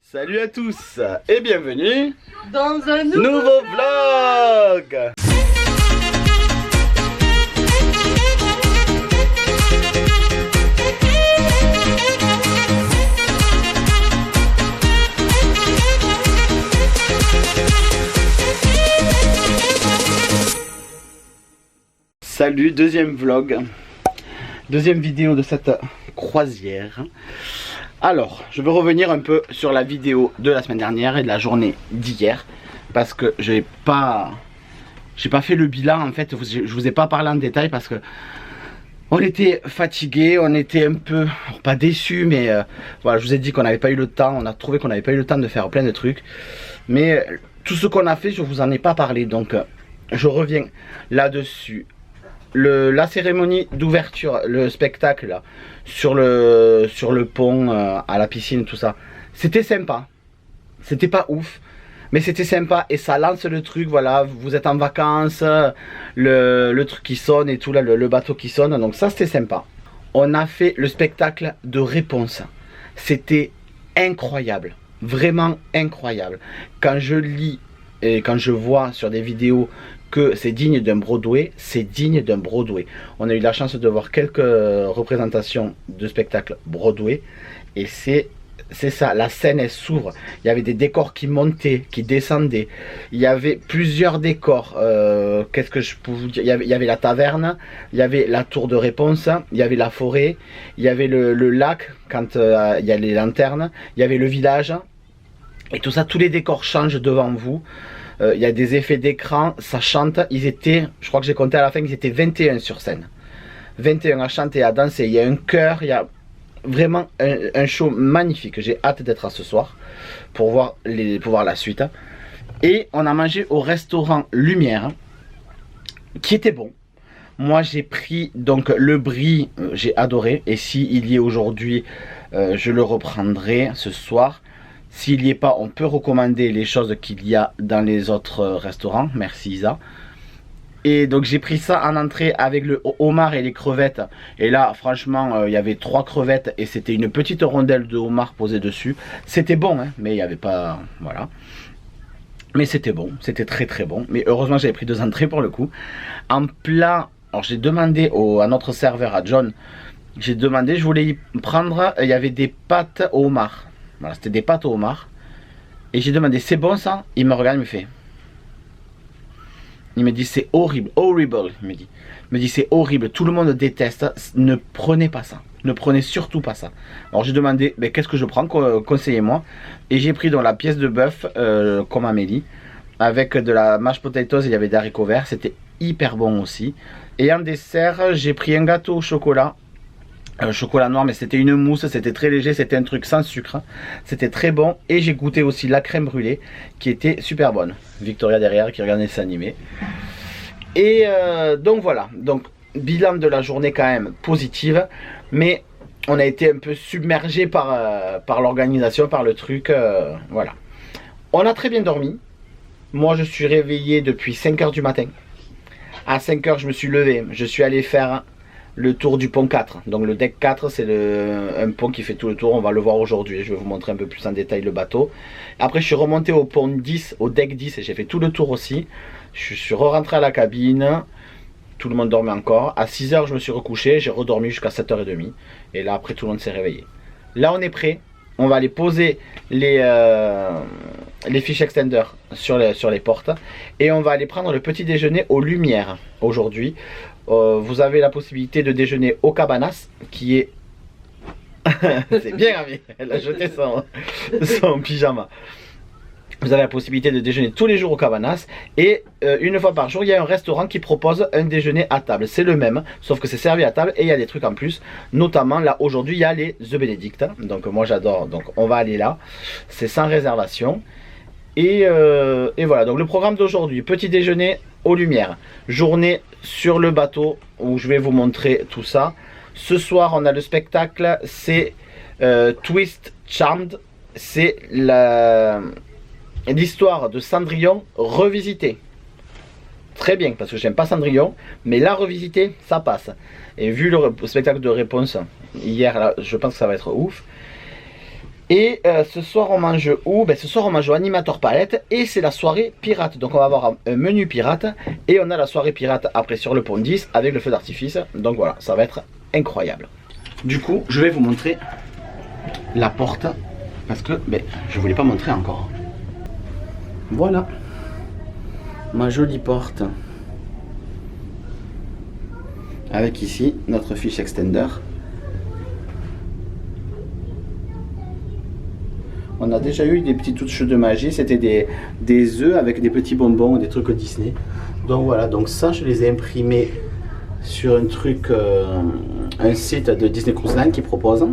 Salut à tous et bienvenue dans un nouveau vlog. Salut, deuxième vlog, deuxième vidéo de cette croisière. Alors, je veux revenir un peu sur la vidéo de la semaine dernière et de la journée d'hier, parce que j'ai pas fait le bilan en fait. Je vous ai pas parlé en détail parce que on était fatigués, on était un peu, pas déçus, mais voilà, je vous ai dit qu'on n'avait pas eu le temps, on a trouvé qu'on n'avait pas eu le temps de faire plein de trucs, mais tout ce qu'on a fait, je vous en ai pas parlé, donc je reviens là-dessus. La cérémonie d'ouverture, le spectacle là, sur le pont, à la piscine, tout ça, c'était sympa. C'était pas ouf, mais c'était sympa et ça lance le truc. Voilà, vous êtes en vacances, le truc qui sonne et tout là, le bateau qui sonne, donc ça c'était sympa. On a fait le spectacle de réponse, c'était incroyable, vraiment incroyable. Quand je lis et quand je vois sur des vidéos que c'est digne d'un Broadway, c'est digne d'un Broadway. On a eu la chance de voir quelques représentations de spectacles Broadway et c'est ça, la scène elle s'ouvre, il y avait des décors qui montaient, qui descendaient, il y avait plusieurs décors, qu'est-ce que je peux vous dire, il y avait la taverne, il y avait la tour de réponse, il y avait la forêt, il y avait le lac quand il y a les lanternes, il y avait le village et tout ça, tous les décors changent devant vous. Il y a des effets d'écran, ça chante, ils étaient, je crois que j'ai compté à la fin, ils étaient 21 sur scène. 21 à chanter, à danser, il y a un chœur, il y a vraiment un show magnifique. J'ai hâte d'être à ce soir pour voir la suite. Et on a mangé au restaurant Lumière, qui était bon. Moi j'ai pris donc le brie, j'ai adoré, et s'il y est aujourd'hui, je le reprendrai ce soir. S'il n'y est pas, on peut recommander les choses qu'il y a dans les autres restaurants. Merci Isa. Et donc j'ai pris ça en entrée avec le homard et les crevettes. Et là franchement il y avait 3 crevettes et c'était une petite rondelle de homard posée dessus. C'était bon hein, mais il n'y avait pas... Voilà. Mais c'était bon, c'était très très bon. Mais heureusement j'avais pris 2 entrées pour le coup. En plat, alors j'ai demandé à notre serveur, à John, j'ai demandé, je voulais y prendre, il y avait des pâtes au homard. Voilà, c'était des pâtes au homard. Et j'ai demandé, c'est bon ça? Il me regarde, il me fait. Il me dit, c'est horrible, horrible. Il me dit, c'est horrible, tout le monde déteste. Ne prenez pas ça. Ne prenez surtout pas ça. Alors j'ai demandé, ben, qu'est-ce que je prends? Conseillez-moi. Et j'ai pris dans la pièce de bœuf, comme Amélie, avec de la mashed potatoes, il y avait des haricots verts. C'était hyper bon aussi. Et en dessert, j'ai pris un gâteau au chocolat. Chocolat noir, mais c'était une mousse, c'était très léger, c'était un truc sans sucre, c'était très bon. Et j'ai goûté aussi la crème brûlée qui était super bonne. Victoria derrière qui regardait les animés. Et donc voilà, donc bilan de la journée quand même positive, mais on a été un peu submergé par l'organisation, par le truc, voilà. On a très bien dormi. Moi je suis réveillé depuis 5 h du matin. À 5 h je me suis levé, je suis allé faire le tour du pont 4, donc le deck 4 c'est un pont qui fait tout le tour, on va le voir aujourd'hui, je vais vous montrer un peu plus en détail le bateau. Après je suis remonté au pont 10, au deck 10 et j'ai fait tout le tour aussi. Je suis rentré à la cabine, tout le monde dormait encore, à 6 h je me suis recouché, j'ai redormi jusqu'à 7 h 30 et là après tout le monde s'est réveillé. Là on est prêt, on va aller poser les fiches extender sur les portes et on va aller prendre le petit déjeuner aux Lumières aujourd'hui. Vous avez la possibilité de déjeuner au Cabanas qui est... C'est bien Ami, elle a jeté son pyjama. Vous avez la possibilité de déjeuner tous les jours au Cabanas et une fois par jour il y a un restaurant qui propose un déjeuner à table. C'est le même, sauf que c'est servi à table et il y a des trucs en plus. Notamment là aujourd'hui il y a les The Benedict, donc moi j'adore, donc on va aller là. C'est sans réservation. Et voilà, donc le programme d'aujourd'hui, petit déjeuner aux Lumières, journée sur le bateau où je vais vous montrer tout ça. Ce soir on a le spectacle, c'est Twist Charmed, c'est l'histoire de Cendrillon revisitée. Très bien, parce que j'aime pas Cendrillon, mais la revisiter, ça passe. Et vu le spectacle de réponse hier, là, je pense que ça va être ouf. Et ce soir on mange où? Ben, ce soir on mange au Animator Palette et c'est la soirée pirate. Donc on va avoir un menu pirate et on a la soirée pirate après sur le pont 10 avec le feu d'artifice. Donc voilà, ça va être incroyable. Du coup, je vais vous montrer la porte parce que ben, je ne vous l'ai pas montré encore. Voilà, ma jolie porte. Avec ici notre fiche extender. On a déjà eu des petites touches de magie, c'était des œufs avec des petits bonbons, des trucs Disney. Donc voilà, donc ça je les ai imprimés sur un truc, un site de Disney Cruise Line qui propose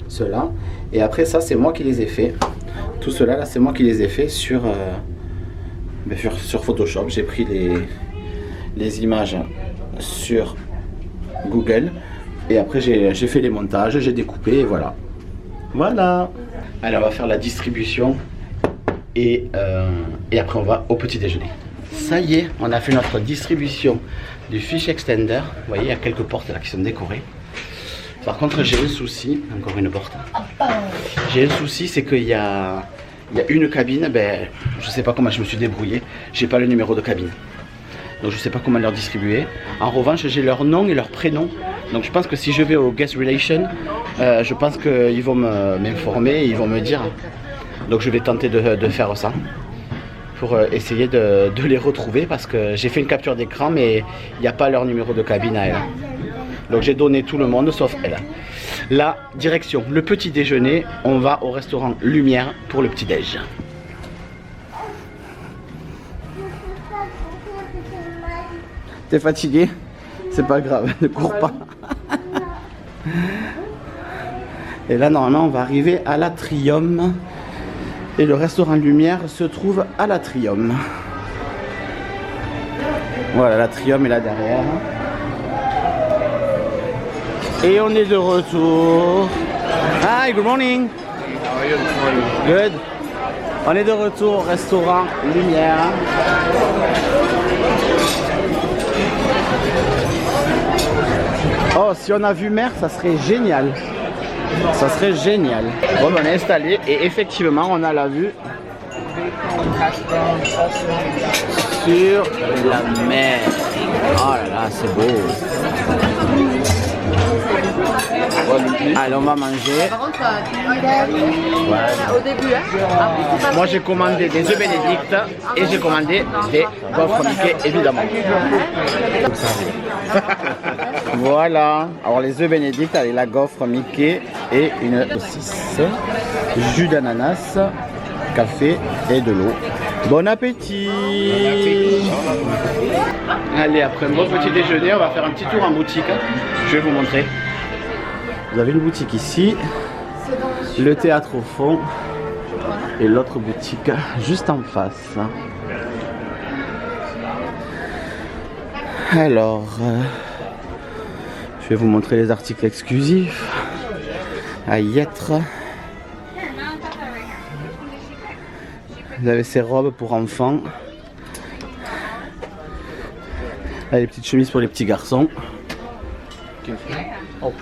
cela. Et après ça c'est moi qui les ai fait. Tout cela là c'est moi qui les ai fait sur Photoshop. J'ai pris les images sur Google et après j'ai fait les montages, j'ai découpé et voilà. Voilà. Allez, on va faire la distribution et après on va au petit déjeuner. Ça y est, on a fait notre distribution du fiche extender. Vous voyez, il y a quelques portes là qui sont décorées. Par contre, j'ai un souci, encore une porte. J'ai un souci, c'est qu'il y a une cabine. Ben, je sais pas comment je me suis débrouillé. J'ai pas le numéro de cabine. Donc je sais pas comment leur distribuer. En revanche, j'ai leur nom et leur prénom. Donc je pense que si je vais au Guest Relation, je pense qu'ils vont m'informer, ils vont me dire. Donc je vais tenter de faire ça pour essayer de les retrouver parce que j'ai fait une capture d'écran mais il n'y a pas leur numéro de cabine à elle. Donc j'ai donné tout le monde sauf elle. La direction, le petit déjeuner, on va au restaurant Lumière pour le petit déj. T'es fatigué? C'est pas grave, ne cours pas. Et là normalement on va arriver à l'Atrium. Et le restaurant Lumière se trouve à l'Atrium. Voilà, l'Atrium est là derrière. Et on est de retour. Hi, good morning. How are you? Good. On est de retour au restaurant Lumière. Oh, si on a vu mer, ça serait génial. Ça serait génial. Bon, on est installé et effectivement, on a la vue sur la mer. Oh là là, c'est beau. Allez, on va manger. Par contre, au début, hein. Moi, j'ai commandé des œufs bénédicts et j'ai commandé des gaufres Mickey, évidemment. Voilà. Alors, les œufs bénédicts avec la gaufre Mickey et une saucisse, jus d'ananas, café et de l'eau. Bon appétit! Allez, après un bon petit déjeuner, on va faire un petit tour en boutique. Je vais vous montrer. Vous avez une boutique ici, le théâtre au fond et l'autre boutique juste en face. Alors, je vais vous montrer les articles exclusifs à y être. Vous avez ces robes pour enfants. Là, les petites chemises pour les petits garçons. Oh.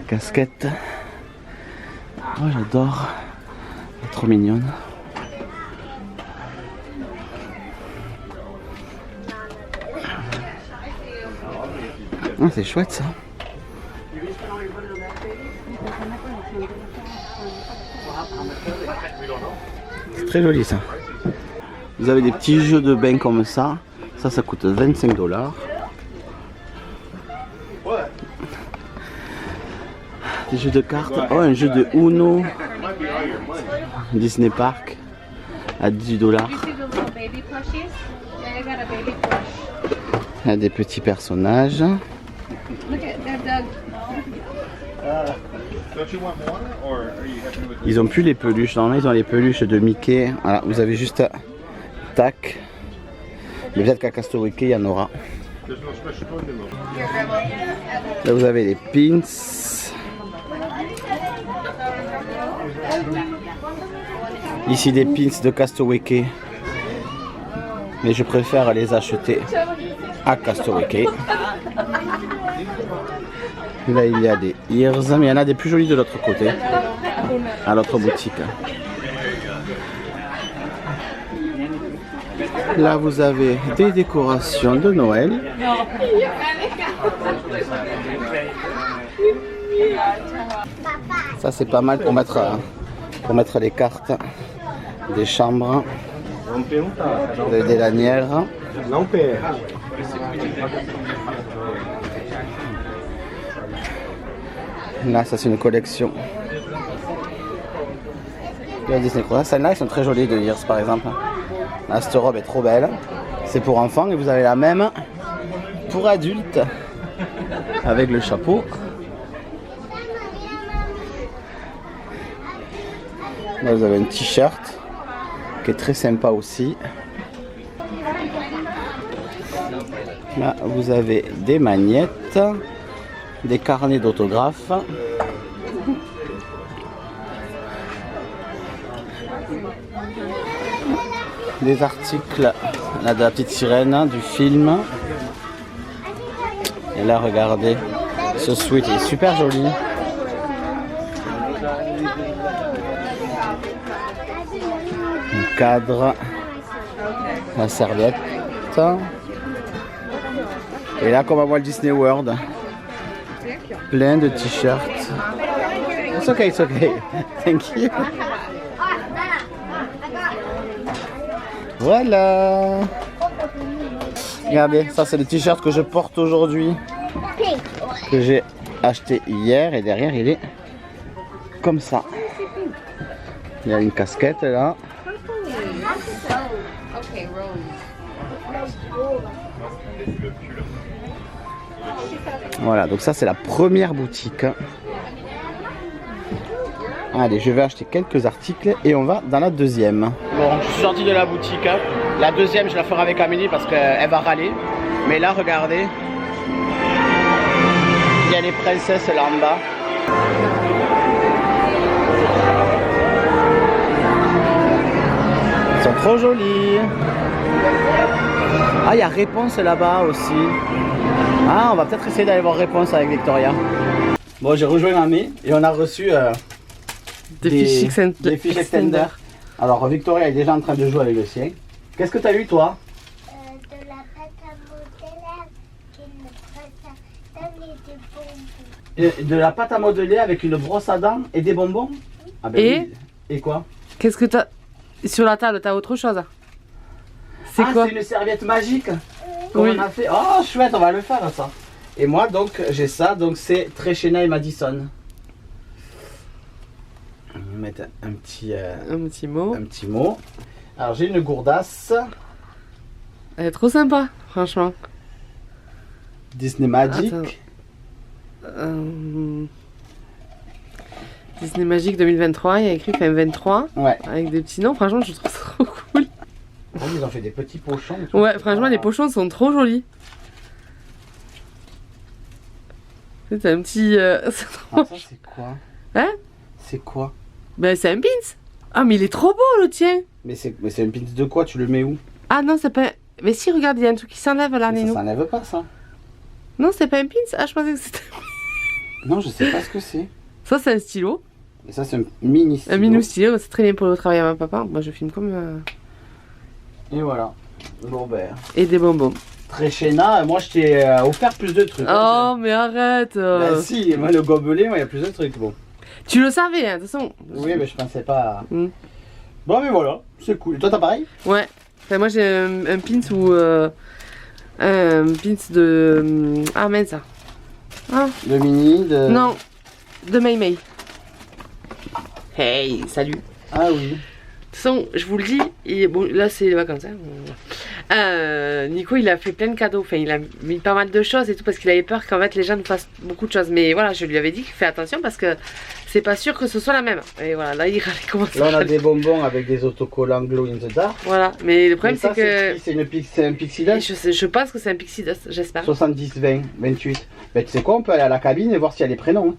Casquette. Oh, j'adore. Elle est trop mignonne. Ah, c'est chouette ça. C'est très joli ça. Vous avez des petits jeux de bain comme ça. Ça coûte 25 $. Des jeux de cartes. Oh, un jeu de Uno. Disney Park à 18 $. Il y a des petits personnages. Ils ont plus les peluches. Normalement, ils ont les peluches de Mickey. Voilà, vous avez juste tac. Mais peut-être qu'à Castor Mickey, il y en aura. Là, vous avez les pins. Ici, des pins de Castaway Cay. Mais je préfère les acheter à Castaway Cay. Là il y a des ears, mais il y en a des plus jolis de l'autre côté, à l'autre boutique. Là vous avez des décorations de Noël. Ça c'est pas mal pour mettre les cartes des chambres, des lanières. Là ça c'est une collection de Disney. Celles-là elles sont très jolies de lire par exemple. Là cette robe est trop belle. C'est pour enfants et vous avez la même pour adultes avec le chapeau. Là vous avez un t-shirt qui est très sympa aussi. Là vous avez des magnettes, des carnets d'autographes. Des articles là, de la petite sirène du film. Et là regardez, ce sweat est super joli. Un cadre, la serviette. Et là comme à Walt Disney World, plein de t-shirts. It's okay, it's okay. Thank you. Voilà. Regardez, ça c'est le t-shirt que je porte aujourd'hui, que j'ai acheté hier, et derrière il est comme ça. Il y a une casquette là. Voilà, donc ça c'est la première boutique. Allez, je vais acheter quelques articles et on va dans la deuxième. Bon, je suis sorti de la boutique. La deuxième, je la ferai avec Amélie parce qu'elle va râler. Mais là, regardez. Il y a les princesses là en bas. Elles sont trop jolies. Ah, il y a Réponse là-bas aussi. Ah, on va peut-être essayer d'aller voir Réponse avec Victoria. Bon, j'ai rejoint Mamie et on a reçu... des fiches extender. Alors Victoria est déjà en train de jouer avec le sien. Qu'est-ce que tu as eu toi? De la pâte à modeler avec une brosse à dents et des bonbons. De la pâte à modeler avec une brosse à dents et des bonbons? Ah ben Et oui. Et quoi? qu'est-ce que t'as sur la table? T'as autre chose? C'est quoi? C'est une serviette magique. Comme Oui. on a fait. Oh chouette, on va le faire ça. Et moi donc j'ai ça, donc c'est Treshena et Madison. On va mettre un petit mot. un petit mot. Alors j'ai une gourdasse Elle est trop sympa, franchement. Disney Magic. Attends. Disney Magic 2023, il y a écrit FM 23 Ouais. avec des petits noms. Franchement, je trouve ça trop cool. Oh, ils ont fait des petits pochons. et tout. Ouais, franchement, les pochons sont trop jolis. C'est un petit. C'est trop... Ah, ça c'est quoi? Hein? C'est quoi? Ben, c'est un pins. Ah, mais il est trop beau le tien. Mais c'est un pin de quoi? Tu le mets où? Ah non, c'est pas. Mais si, regarde, il y a un truc qui s'enlève là, Mais ça Nénou. s'enlève pas ça. Non, c'est pas un pins. Ah, je pensais que c'était. Non, je sais pas ce que c'est. Ça, c'est un stylo. Et ça c'est un mini stylo. Un mini stylo, c'est très bien pour le travail à ma papa. Moi, je filme comme. Et voilà. Bon ben. Et des bonbons. Treshena, moi je t'ai offert plus de trucs. Oh, mais arrête. Bah si, moi le gobelet, moi il y a plus de trucs. Bon. Tu le savais, hein, de toute façon. Oui, mais je pensais pas. Mm. Bon, mais voilà, c'est cool. Et toi, t'as pareil? Ouais. Enfin, moi, j'ai un pins ou. Un pins de. Ah, mince, ça. Ah. Le mini de. Non, de Mei Mei. Hey, salut. Ah oui. De toute façon, je vous le dis, bon, là c'est les vacances. Hein. Nico, il a fait plein de cadeaux. Enfin, il a mis pas mal de choses et tout parce qu'il avait peur qu'en fait les gens nous fassent beaucoup de choses. Mais voilà, je lui avais dit fais attention parce que c'est pas sûr que ce soit la même. Et voilà, là il commence Là, on à a des bonbons avec des autocollants Glow in the Dark. Voilà, mais le problème Mais ça, c'est que. c'est un pixie dust. Je pense que c'est un pixie dust, j'espère. 70, 20, 28. Ben, tu sais quoi, on peut aller à la cabine et voir s'il y a les prénoms. Hein.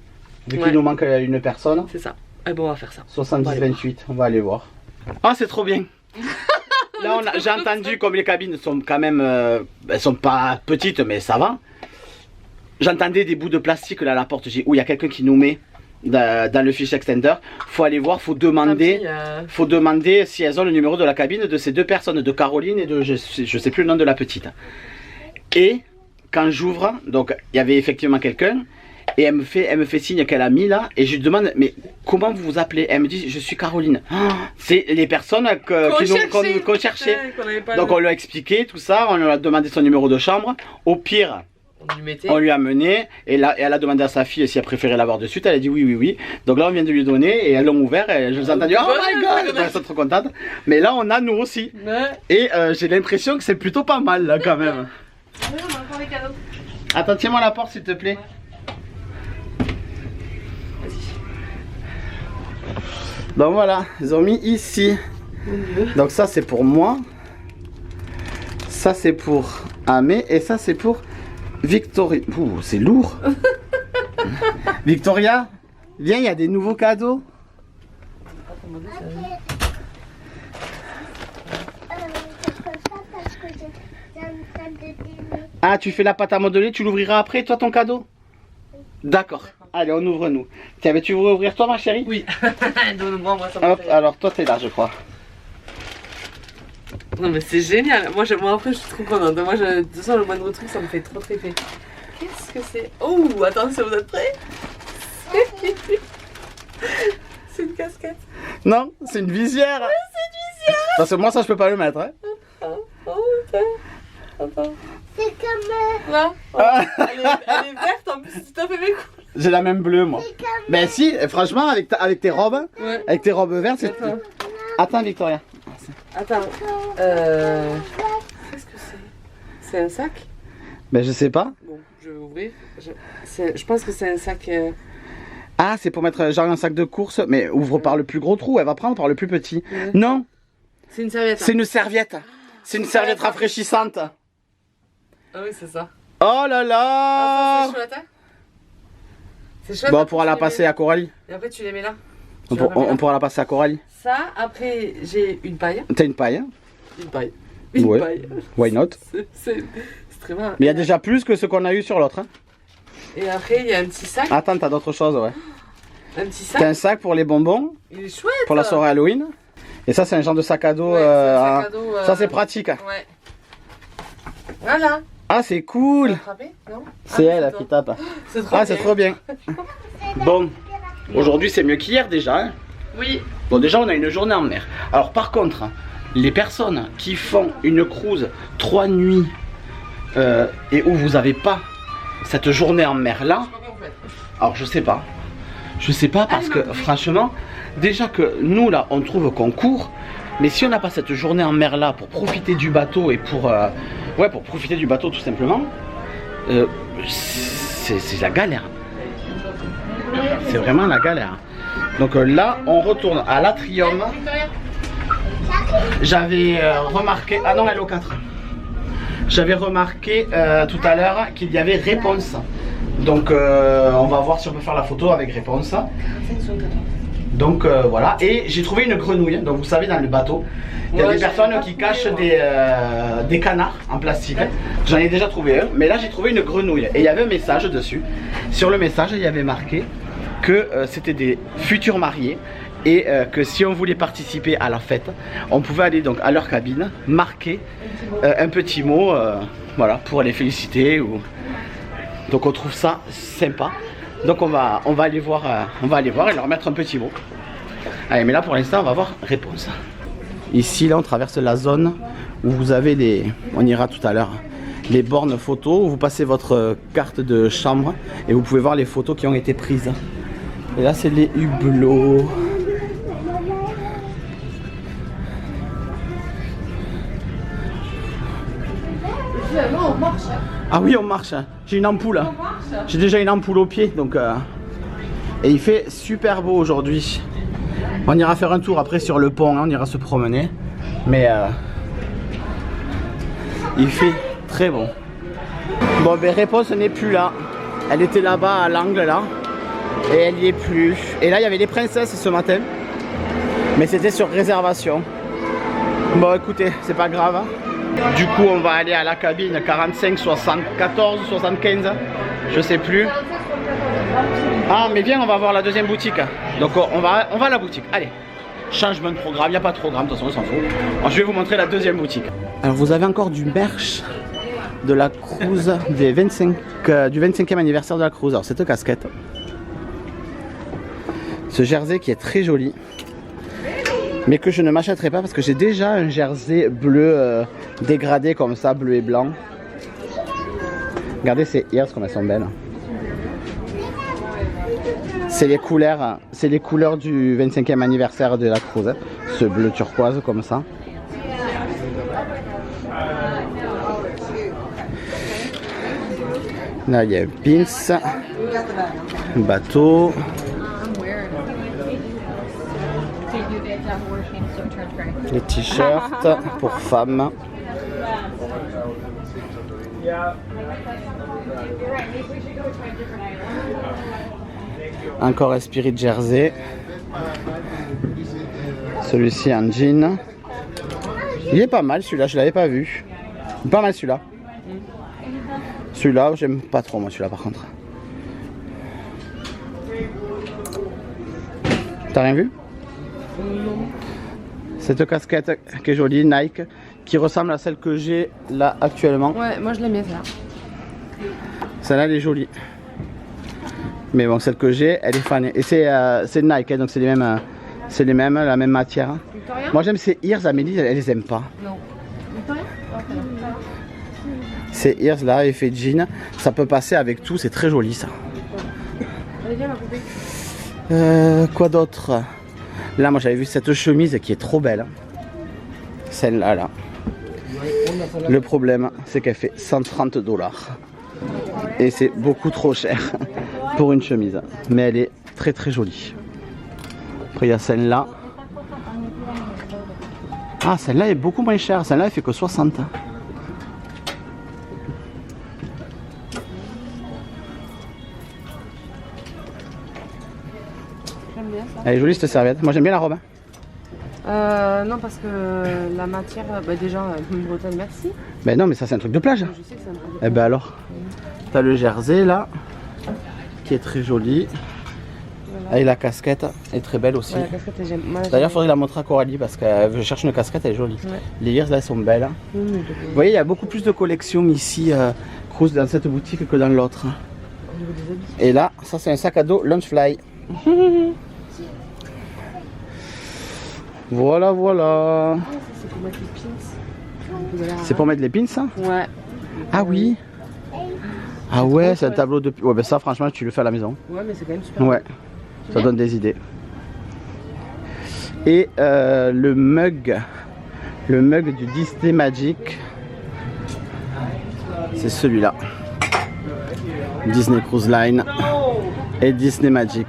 Vu Ouais. qu'il nous manque une personne. C'est ça. Eh bon, on va faire ça. 70, On va aller 28, on va aller voir. Ah, c'est trop bien. Là, j'ai entendu comme les cabines sont quand même. Elles sont pas petites, mais ça va. j'entendais des bouts de plastique là à la porte. J'ai dit, où il y a quelqu'un qui nous met dans le fiche extender. Faut aller voir, faut demander si elles ont le numéro de la cabine de ces deux personnes, de Caroline et de je sais plus le nom de la petite. Et quand j'ouvre, donc il y avait effectivement quelqu'un. Et elle me fait signe qu'elle a mis là. Et je lui demande, mais comment vous vous appelez? Elle me dit, je suis Caroline. Oh, c'est les personnes qu'on cherchait. Donc on lui a expliqué tout ça. On lui a demandé son numéro de chambre. Au pire, on lui a mené. Et là, elle a demandé à sa fille si elle préférait l'avoir de suite. Elle a dit oui, oui, oui. Donc là, on vient de lui donner. Et elles l'ont ouvert. Et je vous ai entendu, oh my god, elles sont trop contentes. Mais là, on a nous aussi. Et j'ai l'impression que c'est plutôt pas mal là quand même. Attends, tiens-moi la porte s'il te plaît. Donc voilà, ils ont mis ici. Donc ça c'est pour moi. Ça c'est pour Amé. Et ça c'est pour Victoria. Ouh, c'est lourd. Victoria, viens, il y a des nouveaux cadeaux. Je peux pas parce que j'ai un sac de dîner. Ah, tu fais la pâte à modeler, tu l'ouvriras après, toi, ton cadeau? D'accord. Allez, on ouvre nous. Tiens, mais tu veux ouvrir toi, ma chérie? Oui. Donne-moi, ça Hop, alors toi, t'es là, je crois. Non, mais c'est génial. Moi, après, je suis trop contente. Moi, de toute façon, le moindre truc, ça me fait trop tripper. Qu'est-ce que c'est? Oh, attention, vous êtes prêts? C'est une casquette. Non, c'est une visière. Ouais, c'est une visière. Parce que moi, ça, je peux pas le mettre. Hein. Oh, attends. C'est comme... Là, elle est verte en plus, c'est tout à fait mes coups. J'ai la même bleue, moi. Ben si, franchement, avec tes robes, ouais. Avec tes robes vertes, c'est... Attends, Victoria. Attends, qu'est-ce que c'est? C'est un sac? Ben je sais pas. Bon, je vais ouvrir. Je pense que c'est un sac... Ah, c'est pour mettre genre un sac de course, mais ouvre par le plus gros trou, elle va prendre par le plus petit. Ouais. Non. C'est une serviette. C'est une serviette. C'est une serviette rafraîchissante. Ah oui, c'est ça. Oh là là. Ah, c'est chouette, hein? C'est chouette. Bon, on pourra la passer à Coralie. Et après, tu les mets là. On pourra la passer à Coralie. Ça, après, j'ai une paille. T'as une paille, hein? Une paille. Ouais. Paille. Why not? C'est très mal. Mais il y a déjà plus que ce qu'on a eu sur l'autre. Hein? Et après, il y a un petit sac. Attends, t'as d'autres choses, ouais. Un petit sac. T'as un sac pour les bonbons. Il est chouette. Pour la soirée Halloween. Et ça, c'est un genre de sac à dos. Ouais, un sac à dos, Ça, c'est pratique. Ouais. Voilà. Ah, c'est cool. C'est elle qui tape. C'est trop bien. Bon, aujourd'hui, c'est mieux qu'hier déjà. Hein? Oui. Bon, déjà, on a une journée en mer. Alors, par contre, les personnes qui font une cruise 3 nuits et où vous n'avez pas cette journée en mer là, alors je sais pas. Je sais pas parce que franchement, déjà que nous là, on trouve qu'on court, mais si on n'a pas cette journée en mer là pour profiter du bateau et pour profiter du bateau tout simplement, c'est la galère. C'est vraiment la galère. Donc là, on retourne à l'Atrium. J'avais remarqué... Ah non, elle est au 4. J'avais remarqué tout à l'heure qu'il y avait réponse. Donc on va voir si on peut faire la photo avec réponse. Donc voilà. Et j'ai trouvé une grenouille. Donc vous savez, dans le bateau, il y a des personnes qui cachent des canards en plastique. J'en ai déjà trouvé un. Mais là, j'ai trouvé une grenouille. Et il y avait un message dessus. Sur le message, il y avait marqué que c'était des futurs mariés. Et que si on voulait participer à la fête, on pouvait aller donc à leur cabine, marquer un petit mot, voilà, pour les féliciter. Donc on trouve ça sympa. Donc on va aller voir, et leur mettre un petit mot. Allez, mais là pour l'instant on va voir réponse. Ici là on traverse la zone où vous avez on ira tout à l'heure, les bornes photos où vous passez votre carte de chambre et vous pouvez voir les photos qui ont été prises. Et là c'est les hublots. On marche. Ah oui, on marche. J'ai une ampoule. J'ai déjà une ampoule au pied. Donc, et il fait super beau aujourd'hui. On ira faire un tour après sur le pont. Hein, on ira se promener. Mais il fait très bon. Bon, ben réponse n'est plus là. Elle était là-bas à l'angle là. Et elle n'y est plus. Et là, il y avait les princesses ce matin. Mais c'était sur réservation. Bon, écoutez, c'est pas grave. Du coup, on va aller à la cabine 45, 74, 75. Je sais plus. Ah mais viens, on va voir la deuxième boutique. Donc on va à la boutique. Allez. Changement de programme, il n'y a pas de programme, de toute façon on s'en fout. Alors, je vais vous montrer la deuxième boutique. Alors vous avez encore du merch de la cruise des 25, du 25e anniversaire de la cruise. Alors cette casquette. Ce jersey qui est très joli. Mais que je ne m'achèterai pas parce que j'ai déjà un jersey bleu dégradé comme ça, bleu et blanc. Regardez ces ears comme elles sont belles. C'est les couleurs du 25e anniversaire de la cruise. Ce bleu turquoise comme ça. Là il y a un pins, un bateau. Les t-shirts pour femmes. Encore un Spirit Jersey. Celui-ci en jean. Il est pas mal celui-là, je l'avais pas vu. Pas mal celui-là. Celui-là, j'aime pas trop moi celui-là par contre. T'as rien vu? Cette casquette qui est jolie, Nike, qui ressemble à celle que j'ai là actuellement. Ouais, moi je l'aime bien ça. Celle-là elle est jolie. Mais bon, celle que j'ai, elle est fanée. Et c'est Nike, hein, donc c'est les mêmes, la même matière. Victoria? Moi j'aime ces ears, Amélie, elle les aime pas. Non. Victoria? Ces ears là, effet jean, ça peut passer avec tout, c'est très joli ça. Allez, viens ma poupée. Quoi d'autre? Là, moi j'avais vu cette chemise qui est trop belle. Celle-là, là. Le problème, c'est qu'elle fait 130 $. Et c'est beaucoup trop cher pour une chemise. Mais elle est très très jolie. Après, il y a celle-là. Ah, celle-là est beaucoup moins chère. Celle-là, elle fait que 60. Elle est jolie cette serviette. Moi j'aime bien la robe. Non parce que la matière, bah déjà Bretagne merci. Ben non mais ça c'est un truc de plage. Je sais que c'est un truc de plage. Eh ben alors. T'as le jersey là. Qui est très joli. Voilà. Et la casquette est très belle aussi. Ouais, la casquette j'aime. D'ailleurs faudrait la montrer à Coralie parce que je cherche une casquette, elle est jolie. Ouais. Les ears là elles sont belles. Vous voyez il y a beaucoup plus de collections ici cruise dans cette boutique que dans l'autre. Et là ça c'est un sac à dos Lunchfly. Voilà, voilà. C'est pour mettre les pins. C'est pour mettre les pins, ça? Ouais. Ah oui. Ah ouais, c'est un tableau de... Ouais, ben ça, franchement, tu le fais à la maison. Ouais, mais c'est quand même super. Ouais, ça donne des idées. Et le mug du Disney Magic, c'est celui-là. Disney Cruise Line et Disney Magic.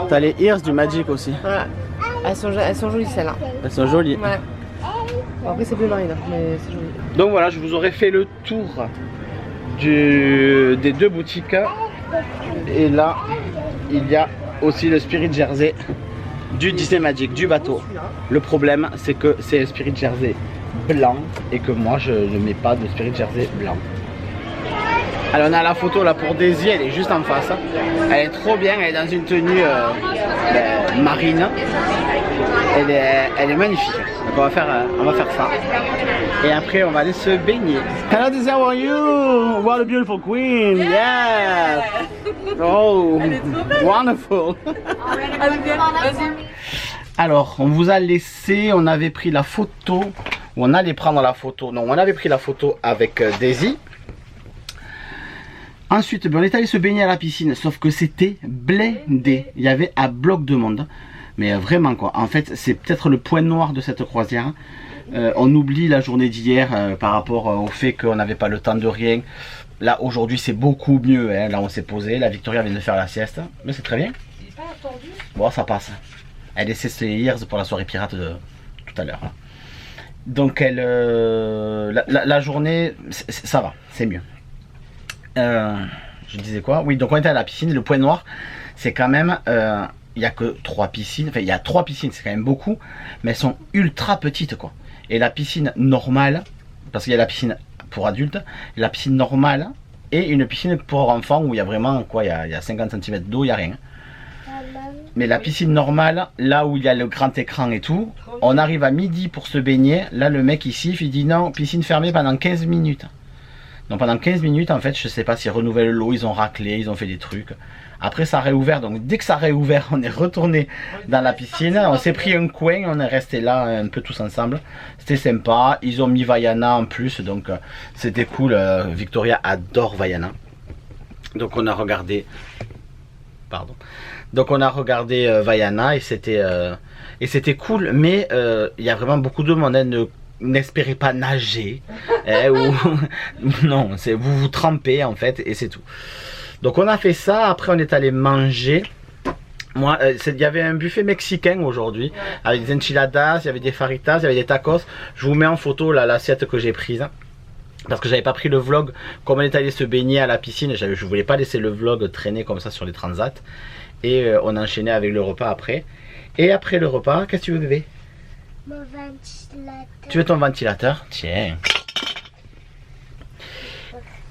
T'as les ears du Magic aussi. Ouais. Elles sont jolies celles-là. Elles sont jolies. Ouais. Bon, après c'est bleu marine, mais c'est joli. Donc voilà, je vous aurais fait le tour des deux boutiques. Et là, il y a aussi le Spirit Jersey du Disney Magic, du bateau. Le problème, c'est que c'est un Spirit Jersey blanc et que moi, je ne mets pas de Spirit Jersey blanc. Alors on a la photo là pour Daisy, elle est juste en face. Elle est trop bien, elle est dans une tenue marine. Elle est magnifique. Donc on va faire ça. Et après on va aller se baigner. Hello Daisy, how are you? What a beautiful queen! Yeah! Oh, wonderful! Alors on vous a laissé, on avait pris la photo, ou on allait prendre la photo. Non, on avait pris la photo avec Daisy. Ensuite, on est allé se baigner à la piscine, sauf que c'était blindé. Il y avait un bloc de monde. Mais vraiment quoi. En fait, c'est peut-être le point noir de cette croisière. On oublie la journée d'hier par rapport au fait qu'on n'avait pas le temps de rien. Là, aujourd'hui, c'est beaucoup mieux. Hein. Là, on s'est posé. La Victoria vient de faire la sieste. Mais c'est très bien. C'est pas attendu. Bon, ça passe. Elle essaie ses ears pour la soirée pirate de tout à l'heure. Donc, la journée, ça va. C'est mieux. Je disais quoi? Oui, donc on était à la piscine. Le point noir, c'est quand même il n'y a que 3 piscines, enfin il y a 3 piscines, c'est quand même beaucoup, mais elles sont ultra petites quoi. Et la piscine normale, parce qu'il y a la piscine pour adultes, la piscine normale et une piscine pour enfants où il y a vraiment quoi, il y a 50 cm d'eau, il n'y a rien. Mais la piscine normale, là où il y a le grand écran et tout, on arrive à midi pour se baigner. Là, le mec ici, il dit non, piscine fermée pendant 15 minutes. Donc pendant 15 minutes, en fait, je sais pas s'ils renouvellent l'eau, ils ont raclé, ils ont fait des trucs. Après, ça a réouvert. Donc dès que ça a réouvert, on est retourné dans la piscine. On s'est pris un coin, on est resté là un peu tous ensemble. C'était sympa. Ils ont mis Vaiana en plus, donc c'était cool. Victoria adore Vaiana. Donc on a regardé... Pardon. Donc on a regardé Vaiana et c'était cool, mais il y a vraiment beaucoup de monde, hein, n'espérez pas nager, ou non, c'est vous vous trempez en fait et c'est tout. Donc on a fait ça, après on est allé manger. Moi, il y avait un buffet mexicain aujourd'hui, avec des enchiladas, il y avait des faritas, il y avait des tacos. Je vous mets en photo l'assiette que j'ai prise. Parce que j'avais pas pris le vlog, comme on est allé se baigner à la piscine, je voulais pas laisser le vlog traîner comme ça sur les transats. Et on a enchaîné avec le repas après. Et après le repas, qu'est-ce que tu veux bébé? Mon ventilateur. Tu veux ton ventilateur? Tiens.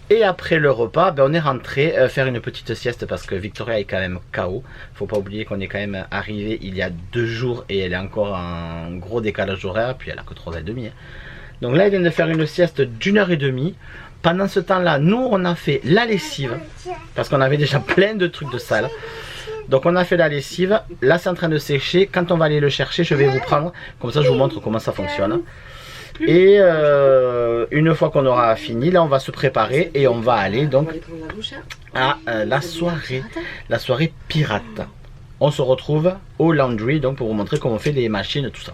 Et après le repas, ben on est rentré faire une petite sieste parce que Victoria est quand même KO. Faut pas oublier qu'on est quand même arrivé il y a 2 jours et elle est encore en gros décalage horaire, puis elle a que 3h30. Hein. Donc là, elle vient de faire une sieste d'1h30. Pendant ce temps-là, nous, on a fait la lessive. Parce qu'on avait déjà plein de trucs de salle. Donc on a fait la lessive. Là, c'est en train de sécher. Quand on va aller le chercher, je vais vous prendre. Comme ça, je vous montre comment ça fonctionne. Et une fois qu'on aura fini, là, on va se préparer. Et on va aller donc à la soirée pirate. On se retrouve au laundry donc pour vous montrer comment on fait les machines, tout ça.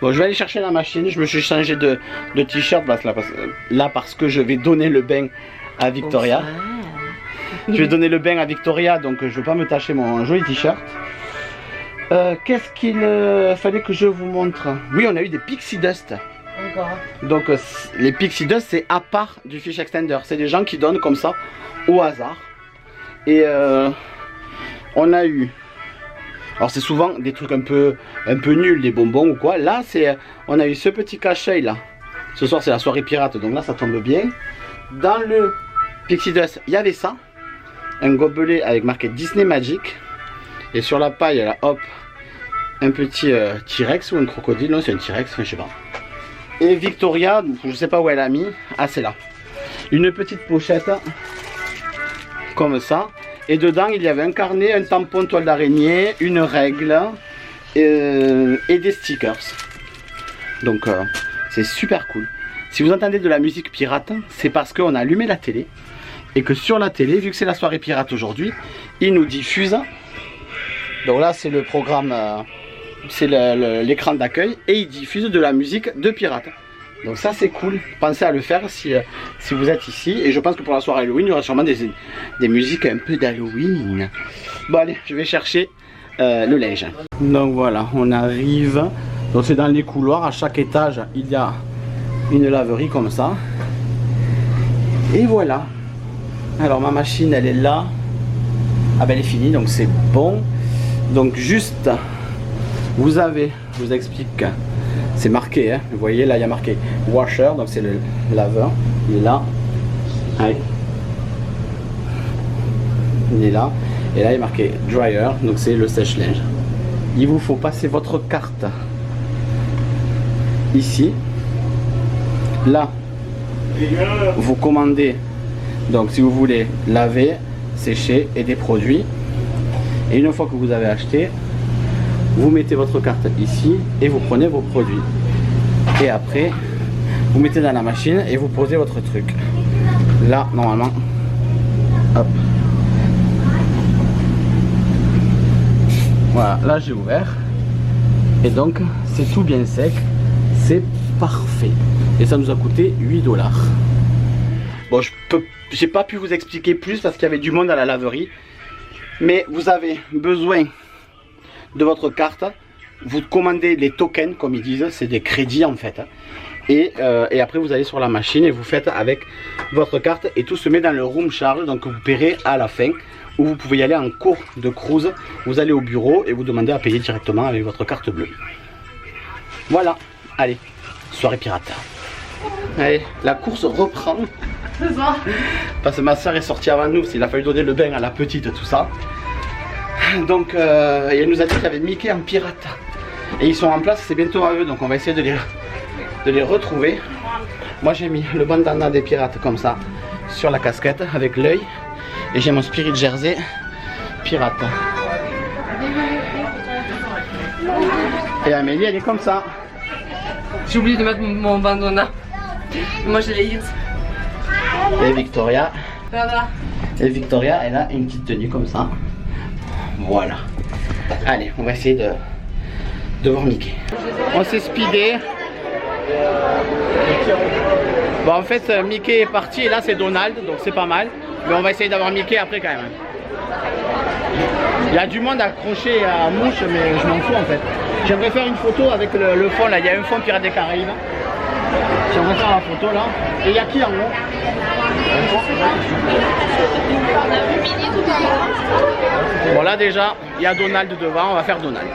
Bon, je vais aller chercher la machine. Je me suis changé de t-shirt parce que je vais donner le bain à Victoria. Je vais donner le bain à Victoria, donc je ne veux pas me tâcher mon joli t-shirt. Qu'est-ce qu'il fallait que je vous montre? Oui, on a eu des pixie dust. Encore. Donc les pixie dust, c'est à part du fish extender. C'est des gens qui donnent comme ça au hasard. Et on a eu... Alors c'est souvent des trucs un peu nuls, des bonbons ou quoi. Là, on a eu ce petit cache-œil là. Ce soir, c'est la soirée pirate, donc là, ça tombe bien. Dans le Pixie Dust, il y avait ça. Un gobelet avec marqué Disney Magic. Et sur la paille, là, hop, un petit T-Rex ou un crocodile. Non, c'est un T-Rex, je sais pas. Et Victoria, je sais pas où elle a mis. Ah, c'est là. Une petite pochette. Comme ça. Et dedans, il y avait un carnet, un tampon toile d'araignée, une règle et des stickers. Donc, c'est super cool. Si vous entendez de la musique pirate, c'est parce qu'on a allumé la télé. Et que sur la télé, vu que c'est la soirée pirate aujourd'hui, ils nous diffusent. Donc là, c'est le programme, c'est l'écran d'accueil. Et ils diffusent de la musique de pirate. Donc ça c'est cool, pensez à le faire si vous êtes ici. Et je pense que pour la soirée Halloween, il y aura sûrement des musiques un peu d'Halloween. Bon allez, je vais chercher le linge. Donc voilà, on arrive. Donc c'est dans les couloirs, à chaque étage il y a une laverie comme ça. Et voilà. Alors ma machine elle est là. Ah ben elle est finie, donc c'est bon. Donc juste, vous avez, je vous explique. C'est marqué, hein. Vous voyez là il y a marqué washer, donc c'est le laveur, il est là, allez. Il est là, et là il est marqué dryer, donc c'est le sèche-linge. Il vous faut passer votre carte ici, là vous commandez, donc si vous voulez laver, sécher et des produits, et une fois que vous avez acheté, vous mettez votre carte ici et vous prenez vos produits. Et après, vous mettez dans la machine et vous posez votre truc. Là, normalement, hop. Voilà, là j'ai ouvert. Et donc, c'est tout bien sec. C'est parfait. Et ça nous a coûté 8 $. Bon, j'ai pas pu vous expliquer plus parce qu'il y avait du monde à la laverie. Mais vous avez besoin de votre carte, vous commandez les tokens comme ils disent, c'est des crédits en fait. Et après vous allez sur la machine et vous faites avec votre carte et tout se met dans le room charge, donc vous paierez à la fin. Ou vous pouvez y aller en cours de cruise, vous allez au bureau et vous demandez à payer directement avec votre carte bleue. Voilà, allez, soirée pirate. Allez, la course reprend. Parce que ma soeur est sortie avant nous, parce qu'il a fallu donner le bain à la petite, tout ça. Donc elle nous a dit qu'il y avait Mickey en pirate. Et ils sont en place, c'est bientôt à eux, donc on va essayer de les retrouver. Moi j'ai mis le bandana des pirates comme ça, sur la casquette, avec l'œil. Et j'ai mon Spirit Jersey pirate. Et Amélie elle est comme ça. J'ai oublié de mettre mon bandana. Moi j'ai les heels. Et Victoria. Voilà. Et Victoria elle a une petite tenue comme ça. Voilà. Allez, on va essayer de voir Mickey. On s'est speedé. Bon en fait Mickey est parti et là c'est Donald, donc c'est pas mal. Mais on va essayer d'avoir Mickey après quand même. Il y a du monde accroché à mouche, mais je m'en fous en fait. J'aimerais faire une photo avec le fond là, il y a un fond Pirates des Caraïbes. J'aimerais faire la photo là. Et il y a qui en haut? Bon là déjà, il y a Donald devant, on va faire Donald.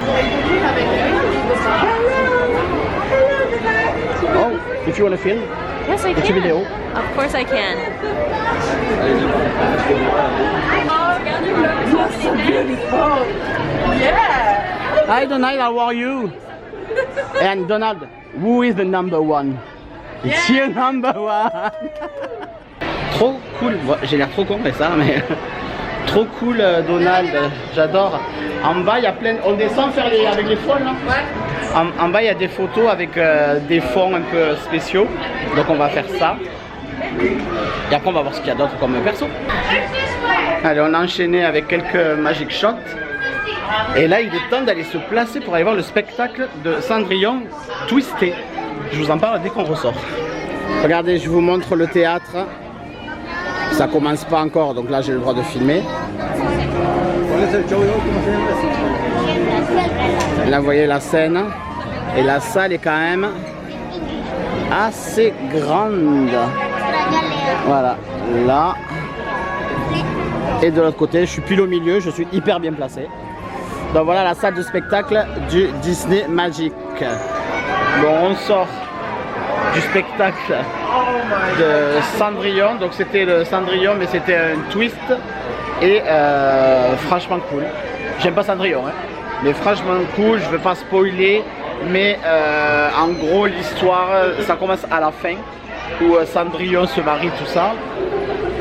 Oh, if you want to film? Yes, I It's a can. video. Of course I can. Hi Donald, how are you? And Donald, who is the number one? It's you number one. Trop cool, bon, j'ai l'air trop con mais ça, mais trop cool Donald, j'adore. En bas il y a plein, on descend faire avec les folles là. Ouais. En bas il y a des photos avec des fonds un peu spéciaux, donc on va faire ça. Et après on va voir ce qu'il y a d'autre comme perso. Allez, on a enchaîné avec quelques magic shots. Et là il est temps d'aller se placer pour aller voir le spectacle de Cendrillon Twisté. Je vous en parle dès qu'on ressort. Regardez, je vous montre le théâtre. Ça commence pas encore, donc là j'ai le droit de filmer. Là vous voyez la scène. Et la salle est quand même assez grande. Voilà, là. Et de l'autre côté, je suis pile au milieu, je suis hyper bien placé. Donc voilà la salle de spectacle du Disney Magic. Bon, on sort du spectacle de Cendrillon. Donc c'était le Cendrillon, mais c'était un twist. Et franchement cool. J'aime pas Cendrillon, hein, mais franchement cool. Je veux pas spoiler, mais en gros l'histoire, ça commence à la fin où Cendrillon se marie, tout ça.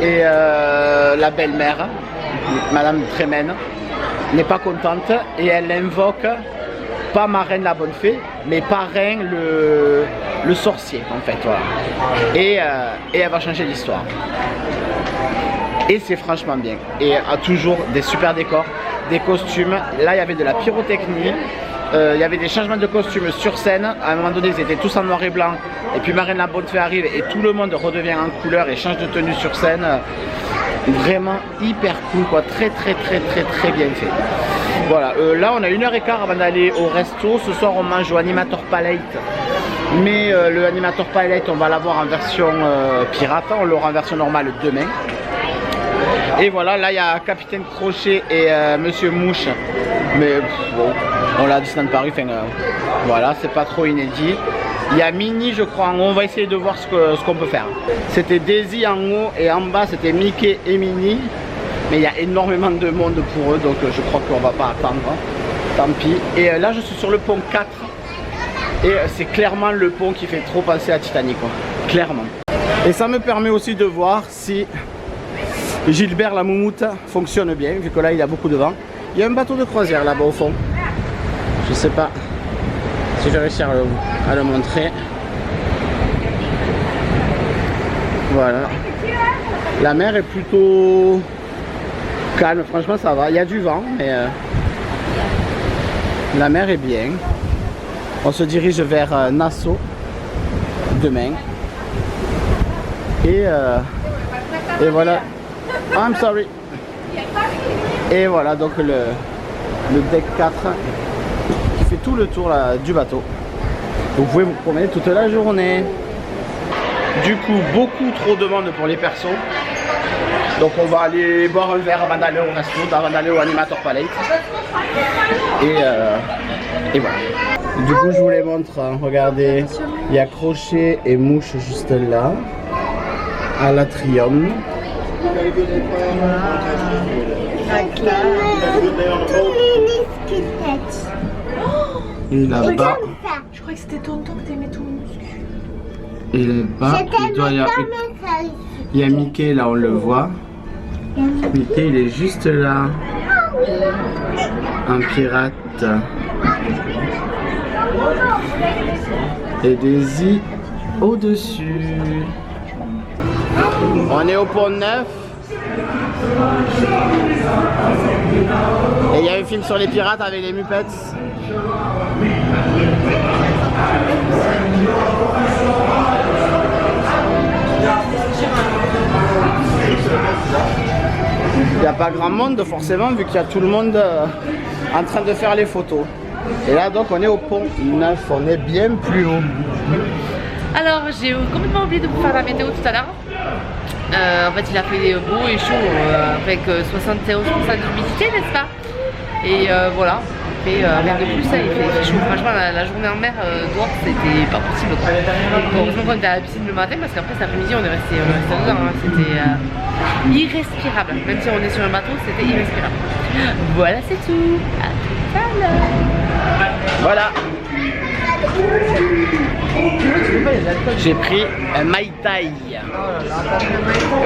Et la belle-mère, Madame Trémène, n'est pas contente et elle invoque pas Marraine la bonne fée, mais Parrain le sorcier en fait. Voilà. Et elle va changer l'histoire. Et c'est franchement bien. Et toujours des super décors, des costumes. Là il y avait de la pyrotechnie. Il y avait des changements de costumes sur scène. À un moment donné ils étaient tous en noir et blanc. Et puis Marraine la bonne fée arrive et tout le monde redevient en couleur et change de tenue sur scène. Vraiment hyper cool quoi. Très bien fait. Voilà, là on a 1h15 avant d'aller au resto. Ce soir on mange au Animator Palette. Mais le Animator Palette on va l'avoir en version pirate. On l'aura en version normale demain. Et voilà, là il y a Capitaine Crochet et Monsieur Mouche. Mais bon, on l'a à Disneyland Paris, voilà, c'est pas trop inédit. Il y a Minnie je crois en haut, on va essayer de voir ce qu'on peut faire. C'était Daisy en haut et en bas c'était Mickey et Minnie. Mais il y a énormément de monde pour eux, donc je crois qu'on va pas attendre. Tant pis. Et là je suis sur le pont 4. Et c'est clairement le pont qui fait trop penser à Titanic, quoi. Clairement. Et ça me permet aussi de voir si Gilbert la moumoute fonctionne bien, vu que là il y a beaucoup de vent. Il y a un bateau de croisière là-bas au fond. Je sais pas si je vais réussir à le montrer. Voilà. La mer est plutôt calme, franchement ça va. Il y a du vent, mais la mer est bien. On se dirige vers Nassau demain. Et voilà. Oh, I'm sorry. Et voilà donc le deck 4 qui fait tout le tour là, du bateau. Vous pouvez vous promener toute la journée. Du coup, beaucoup trop de monde pour les persos. Donc on va aller boire un verre avant d'aller au resto, avant d'aller au Animator Palette. Et voilà. Du coup je vous les montre, hein. Regardez, il y a crochet et mouche juste là, à l'atrium. Et là-bas, Je crois que c'était tonton que t'aimais tout le muscle. et là-bas, il y a Mickey, là on le voit. Mickey il est juste là. Un pirate. Et Daisy au-dessus. On est au pont Neuf. Et il y a un film sur les pirates avec les Muppets. Il n'y a pas grand monde forcément vu qu'il y a tout le monde en train de faire les photos. Et là donc on est au pont Neuf, on est bien plus haut. Alors j'ai complètement oublié de vous faire la météo tout à l'heure. En fait il a fait beau et chaud avec 71% d'humidité, n'est-ce pas? Et voilà, rien de plus, ça, il fait chaud. Franchement la journée en mer dehors c'était pas possible. Heureusement qu'on était à la piscine le matin parce qu'après cet après-midi on est resté dedans, hein. C'était irrespirable. Même si on est sur un bateau, c'était irrespirable. Voilà, c'est tout. À tout à l'heure. Voilà. J'ai pris un Mai Tai.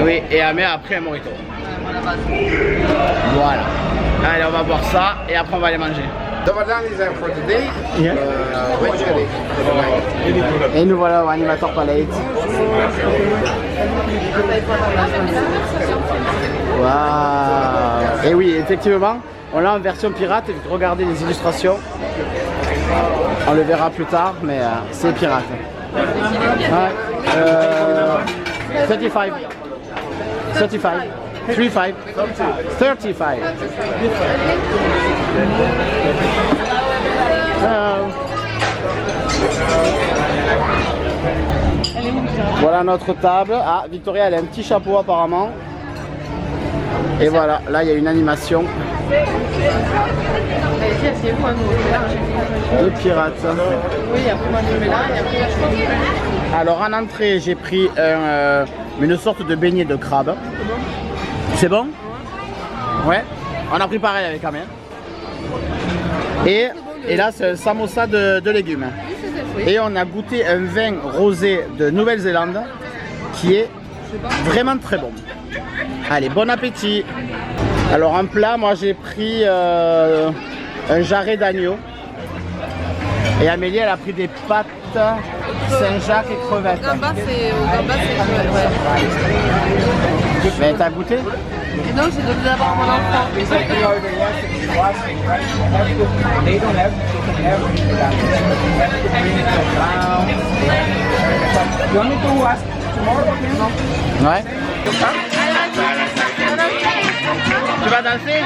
Oui, et Amé après un Mojito. Voilà. Allez, on va boire ça et après on va aller manger. Yeah. Et nous voilà au Animator Palette. Waouh. Et oui, effectivement, on l'a en version pirate. Regardez les illustrations. On le verra plus tard, mais c'est pirate. Ouais. 35. 35. 35. 35. Voilà notre table. Ah, Victoria, elle a un petit chapeau apparemment. Et voilà, là il y a une animation. Les pirates. Alors en entrée, j'ai pris une sorte de beignet de crabe. C'est bon? Ouais. On a pris pareil avec Amé. Et là, c'est un samosa de légumes. Et on a goûté un vin rosé de Nouvelle-Zélande qui est vraiment très bon. Allez, bon appétit. Alors en plat, moi j'ai pris un jarret d'agneau. Et Amélie, elle a pris des pâtes Saint-Jacques et crevettes. Au gamba, c'est crevettes, ouais. Mais t'as goûté? Et non, j'ai donné d'abord à mon enfant. Ouais. Tu vas danser?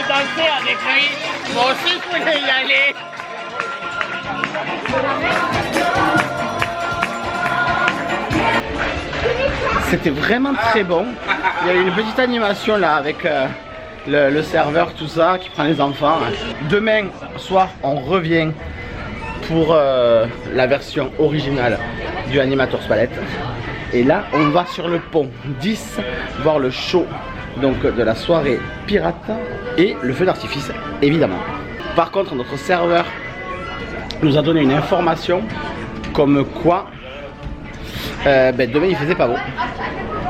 Danser avec lui, moi aussi je voulais y aller. C'était vraiment très bon. Il y a eu une petite animation là avec le serveur, tout ça, qui prend les enfants. Demain soir, on revient pour la version originale du Animator Palette. Et là, on va sur le pont 10 voir le show donc de la soirée pirate et le feu d'artifice évidemment. Par contre notre serveur nous a donné une information comme quoi demain il faisait pas beau,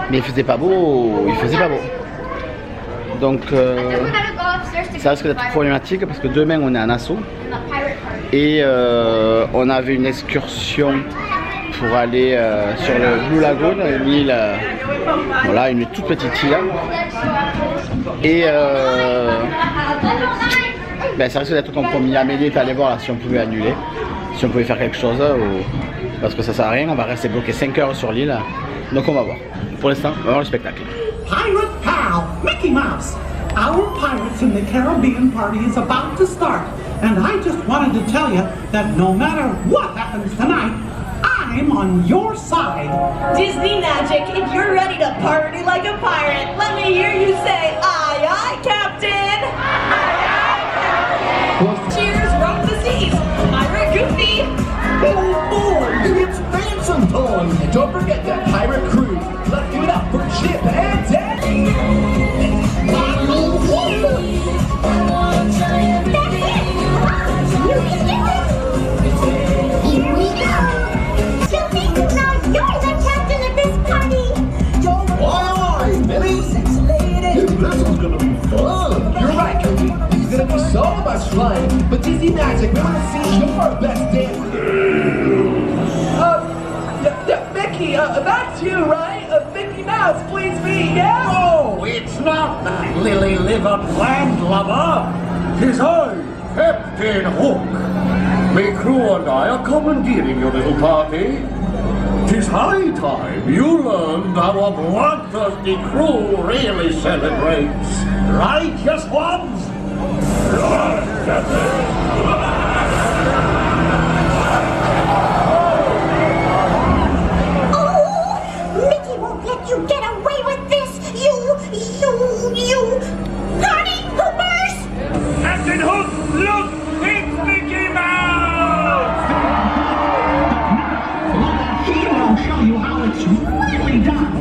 mais il faisait pas beau, donc ça risque d'être problématique parce que demain on est en assaut et on avait une excursion pour aller sur le Blue Lagoon, une île, voilà, une toute petite île. Et ben, ça risque d'être un compromis. Amélie est allée voir là, si on pouvait annuler, si on pouvait faire quelque chose, parce que ça sert à rien, on va rester bloqué 5 heures sur l'île. Donc on va voir. Pour l'instant, on va voir le spectacle. Pirate Pal, Mickey Mouse. Our Pirates in the Caribbean party is about to start. And I just wanted to tell you that no matter what happens tonight, I'm on your side. Disney Magic, if you're ready to party like a pirate, let me hear you say, aye, aye, Captain! Aye, aye, Captain! Cheers from the seas, Pirate Goofy! Oh boy, it's ransom time! Don't forget that pirate cruise. Let's give it up for Chip and Daddy! Here we go! Chilly, now you're the captain of this party! Aye, Millie! This is gonna be fun! You're right, Cody. It's gonna be so much fun! But Disney Magic, we wanna see your best dance! Mickey, that's you, right? Mickey Mouse, please be, yeah? Oh, it's not that lily livered landlubber. 'Tis I, Captain Hook. Me crew and I are commandeering your little party. 'Tis high time you learned how a bloodthirsty crew really celebrates. Right, yes ones? Right, Captain. Mickey won't let you get away with this! You party poopers! Captain Hook, look! It's Mickey Mouse! I'll show you how it's really done.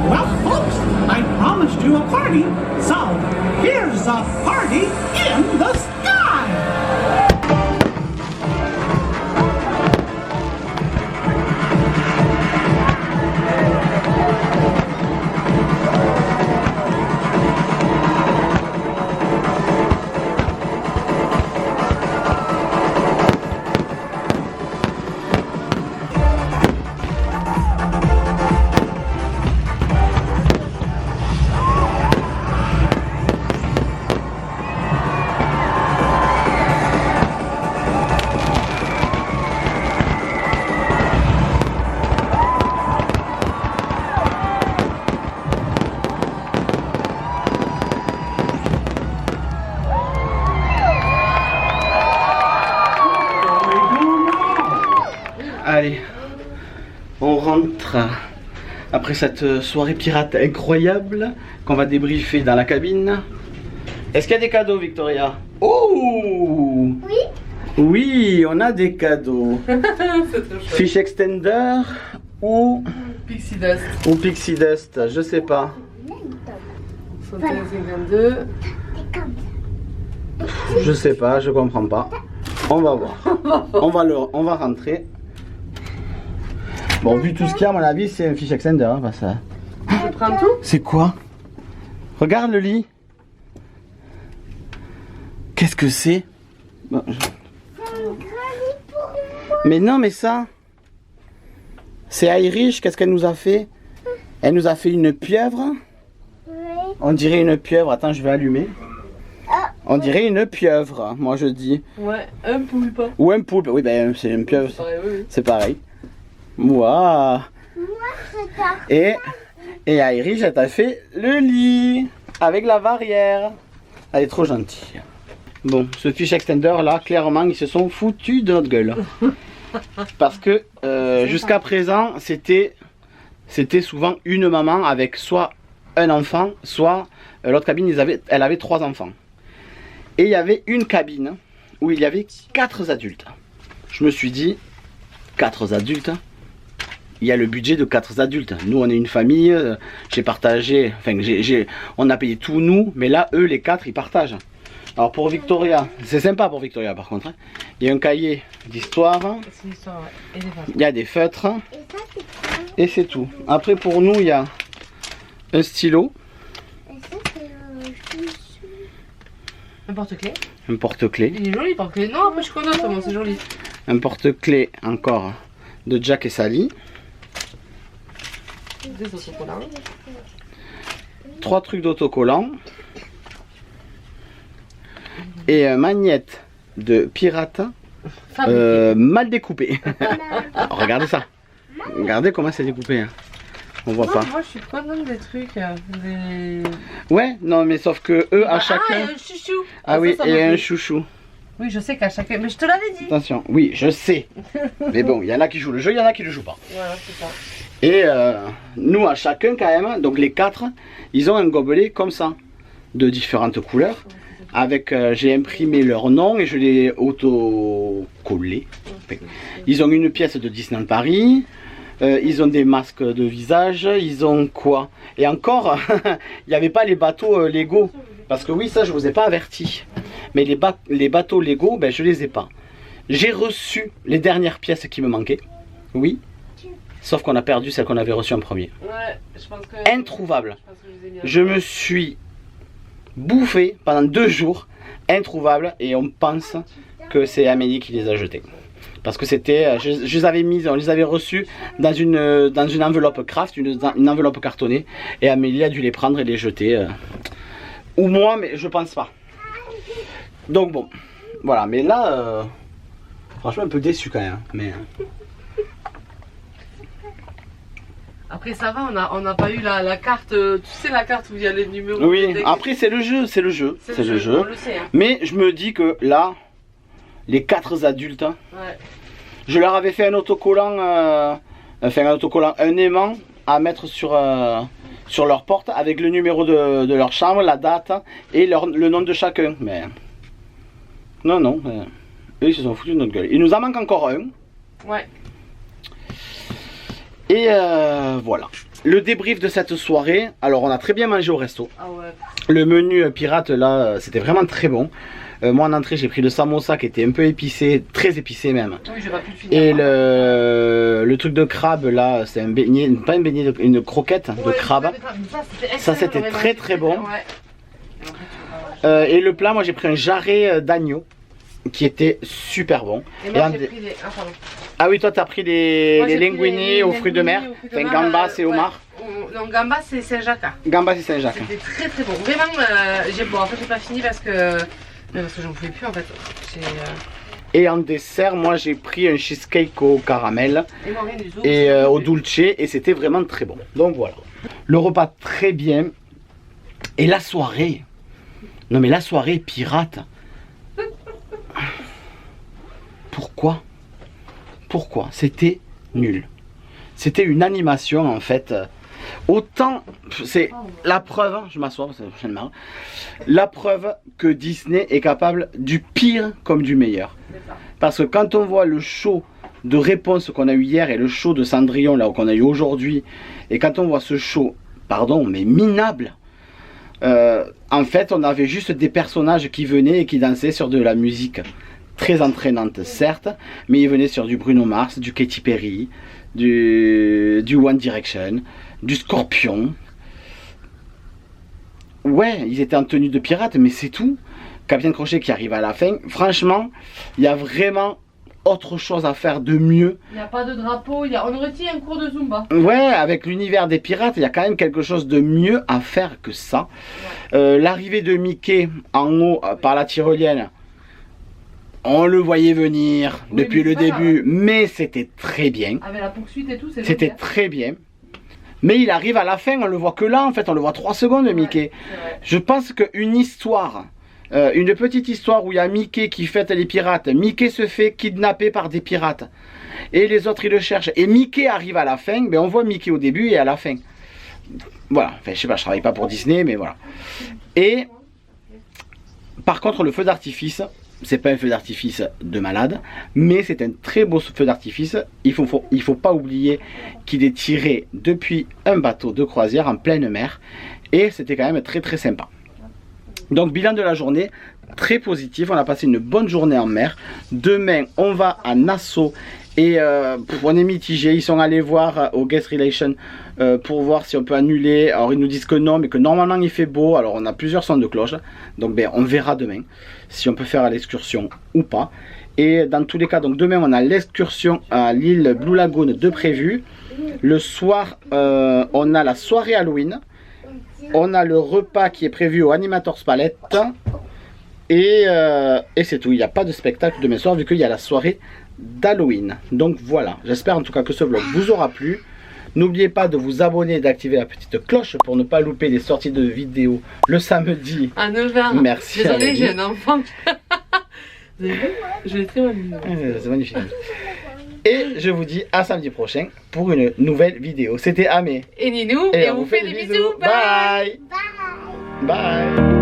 Well, folks, I promised you a party, so here's a party in the sky! Allez, on rentre après cette soirée pirate incroyable qu'on va débriefer dans la cabine. Est-ce qu'il y a des cadeaux, Victoria? Oh! Oui? Oui, on a des cadeaux. Fish extender ou Pixie Dust. Pixie Dust, je sais pas. 51,52. Je sais pas, je comprends pas. On va voir. On va rentrer. Bon, vu tout ce qu'il y a, à mon avis, c'est un fish extender. Hein, ça... Je prends tout. C'est quoi? Regarde le lit. Qu'est-ce que c'est? Bon, mais non, mais ça, c'est Irish. Qu'est-ce qu'elle nous a fait? Elle nous a fait une pieuvre. Oui. On dirait une pieuvre. Attends, je vais allumer. On dirait une pieuvre, moi je dis. Ouais, un poulpe. Ou un poulpe. Oui, ben c'est une pieuvre. Pareil, oui. C'est pareil. Waouh. Moi, c'est ça. Et Irish, elle t'a fait le lit avec la barrière. Elle est trop gentille. Bon, ce fish extender là, clairement, ils se sont foutus de notre gueule. Parce que jusqu'à présent, c'était souvent une maman avec soit un enfant, soit l'autre cabine, elle avait 3 enfants. Et il y avait une cabine où il y avait 4 adultes. Je me suis dit, 4 adultes, il y a le budget de 4 adultes. Nous, on est une famille, j'ai partagé, enfin, on a payé tout nous, mais là, eux, les 4, ils partagent. Alors pour Victoria, c'est sympa pour Victoria par contre. Hein. Il y a un cahier d'histoire, il y a des feutres, et c'est tout. Après pour nous, il y a un stylo. Un porte-clés. Un porte-clés. Il est joli le porte-clés. Non, après je connais, c'est joli. Un porte-clés encore de Jack et Sally. Des autocollants. 3 trucs d'autocollants. Et un magnette de pirate mal découpé. Alors, regardez ça. Regardez comment c'est découpé. Hein. On voit pas. Moi je suis contente des trucs. Ouais, non mais sauf que eux à chacun. Ah, un chouchou. Ah oui, ça et me un plaît. chouchou. Oui, je sais qu'à chacun. Mais je te l'avais dit. Attention, oui, je sais. Mais bon, il y en a qui jouent le jeu, il y en a qui le jouent pas. Voilà, c'est ça. Et nous à chacun quand même, donc les 4, ils ont un gobelet comme ça, de différentes couleurs. Avec, j'ai imprimé leur nom et je l'ai auto-collé. Enfin, ils ont une pièce de Disneyland Paris. Ils ont des masques de visage, ils ont quoi? Et encore, il n'y avait pas les bateaux Lego. Parce que oui, ça je vous ai pas averti. Mais les bateaux Lego, ben, je les ai pas. J'ai reçu les dernières pièces qui me manquaient. Oui. Sauf qu'on a perdu celles qu'on avait reçues en premier. Ouais, je pense que... Introuvable. Je pense que je les ai mis Je me suis bouffé pendant 2 jours. Introuvable. Et on pense que c'est Amélie qui les a jetés. Parce que c'était, je les avais mis, on les avait reçus dans une enveloppe craft, une enveloppe cartonnée, et Amélie a dû les prendre et les jeter. Ou moi, mais je pense pas. Donc bon, voilà, mais là, franchement un peu déçu quand même. Mais après ça va, on n'a pas eu la carte, tu sais la carte où il y a les numéros. oui, après c'est le jeu, c'est le jeu. On le sait, hein. Mais je me dis que là, les 4 adultes, Ouais. je leur avais fait un autocollant, un aimant à mettre sur leur porte avec le numéro de leur chambre, la date et le nom de chacun. Mais non, eux ils se sont foutus de notre gueule. Il nous en manque encore un. Ouais. Et voilà. Le débrief de cette soirée. Alors on a très bien mangé au resto. Ah ouais. Le menu pirate là, c'était vraiment très bon. Moi en entrée j'ai pris le samosa qui était un peu épicé, très épicé même. Oui, j'ai pas pu le finir. Et le truc de crabe là, c'est un beignet, pas un beignet, une croquette de crabe. Ça c'était très très bon. Ouais. Et le plat, moi j'ai pris un jarret d'agneau qui était super bon. Et moi j'ai pris les... Ah oui, toi t'as pris les linguini aux fruits de mer, enfin gambas et homard. Non, gambas c'est Saint-Jacques. Gambas et Saint-Jacques. C'était très très bon. Vraiment, bon après j'ai pas fini parce que j'en pouvais plus en fait. Et en dessert, moi j'ai pris un cheesecake au caramel et au dulce et c'était vraiment très bon. Donc voilà. Le repas très bien. Et la soirée. Non mais la soirée pirate. Pourquoi? Pourquoi? C'était nul. C'était une animation en fait. Autant, c'est la preuve, je m'assois parce que j'en ai marre. La preuve que Disney est capable du pire comme du meilleur. Parce que quand on voit le show de réponse qu'on a eu hier et le show de Cendrillon là qu'on a eu aujourd'hui, et quand on voit ce show, pardon, mais minable, en fait on avait juste des personnages qui venaient et qui dansaient sur de la musique très entraînante certes, mais ils venaient sur du Bruno Mars, du Katy Perry, du One Direction, du Scorpion. Ouais, ils étaient en tenue de pirate, mais c'est tout. Capitaine Crochet qui arrive à la fin. Franchement, il y a vraiment autre chose à faire de mieux. Il n'y a pas de drapeau, on aurait dit un cours de Zumba. Ouais, avec l'univers des pirates, il y a quand même quelque chose de mieux à faire que ça. Ouais. L'arrivée de Mickey en haut par la tyrolienne, on le voyait venir depuis le début, mais c'était très bien. Avec la poursuite et tout, c'était très bien. Mais il arrive à la fin, on le voit que là en fait, on le voit 3 secondes Mickey. Je pense qu'une histoire, une petite histoire où il y a Mickey qui fête les pirates, Mickey se fait kidnapper par des pirates et les autres ils le cherchent et Mickey arrive à la fin, mais on voit Mickey au début et à la fin. Voilà, enfin je sais pas, je travaille pas pour Disney mais voilà. Et par contre le feu d'artifice, c'est pas un feu d'artifice de malade, mais c'est un très beau feu d'artifice. Il faut pas oublier qu'il est tiré depuis un bateau de croisière en pleine mer et c'était quand même très très sympa. Donc bilan de la journée, très positif, on a passé une bonne journée en mer. Demain on va à Nassau Et on est mitigé. Ils sont allés voir au Guest Relation pour voir si on peut annuler. Alors ils nous disent que non, mais que normalement il fait beau. Alors on a plusieurs sons de cloche. Donc ben, on verra demain si on peut faire l'excursion ou pas. Et dans tous les cas, donc demain on a l'excursion à l'île Blue Lagoon de prévu. Le soir, on a la soirée Halloween. On a le repas qui est prévu au Animators Palette. Et c'est tout. Il n'y a pas de spectacle demain soir vu qu'il y a la soirée d'Halloween. Donc voilà, j'espère en tout cas que ce vlog vous aura plu. N'oubliez pas de vous abonner et d'activer la petite cloche pour ne pas louper les sorties de vidéos le samedi à 9h. Merci. Désolée, j'ai un enfant. Vous avez vu? Je l'ai très mal vu. C'est magnifique. Et je vous dis à samedi prochain pour une nouvelle vidéo. C'était Amé et Ninou et on vous fait des bisous. Bye. Bye.